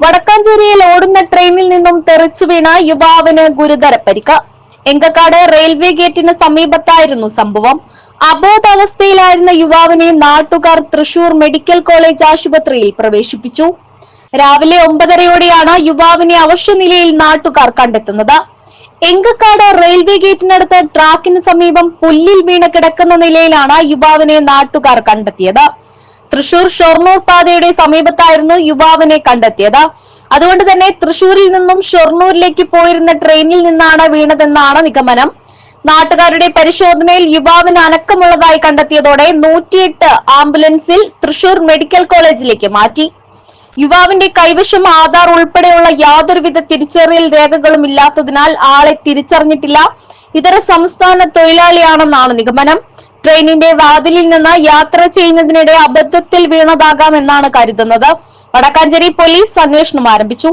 വടക്കാഞ്ചേരിയിൽ ഓടുന്ന ട്രെയിനിൽ നിന്നും തെറിച്ചു വീണ യുവാവിന് ഗുരുതര പരിക്ക്. എങ്കക്കാട് റെയിൽവേ ഗേറ്റിന് സമീപത്തായിരുന്നു സംഭവം. അബോധാവസ്ഥയിലായിരുന്ന യുവാവിനെ നാട്ടുകാർ തൃശൂർ മെഡിക്കൽ കോളേജ് ആശുപത്രിയിൽ പ്രവേശിപ്പിച്ചു. രാവിലെ 9:30യോടെയാണ് യുവാവിനെ അവശനിലയിൽ നാട്ടുകാർ കണ്ടെത്തുന്നത്. എങ്കക്കാട് റെയിൽവേ ഗേറ്റിനടുത്ത് ട്രാക്കിന് സമീപം പുല്ലിൽ വീണ് കിടക്കുന്ന നിലയിലാണ് യുവാവിനെ നാട്ടുകാർ കണ്ടെത്തിയത്. തൃശൂർ ഷൊർണൂർ പാതയുടെ സമീപത്തായിരുന്നു യുവാവിനെ കണ്ടെത്തിയത്. അതുകൊണ്ട് തന്നെ തൃശൂരിൽ നിന്നും ഷൊർണൂരിലേക്ക് പോയിരുന്ന ട്രെയിനിൽ നിന്നാണ് വീണതെന്നാണ് നിഗമനം. നാട്ടുകാരുടെ പരിശോധനയിൽ യുവാവിന് അനക്കമുള്ളതായി കണ്ടെത്തിയതോടെ 108 ആംബുലൻസിൽ തൃശൂർ മെഡിക്കൽ കോളേജിലേക്ക് മാറ്റി. യുവാവിന്റെ കൈവശം ആധാർ ഉൾപ്പെടെയുള്ള യാതൊരുവിധ തിരിച്ചറിയൽ രേഖകളും ഇല്ലാത്തതിനാൽ ആളെ തിരിച്ചറിഞ്ഞിട്ടില്ല. ഇതര സംസ്ഥാന തൊഴിലാളിയാണെന്നാണ് നിഗമനം. ട്രെയിനിന്റെ വാതിലിൽ നിന്ന് യാത്ര ചെയ്യുന്നതിനിടെ അബദ്ധത്തിൽ വീണതാകാമെന്നാണ് കരുതുന്നത്. വടക്കാഞ്ചേരി പോലീസ് അന്വേഷണം ആരംഭിച്ചു.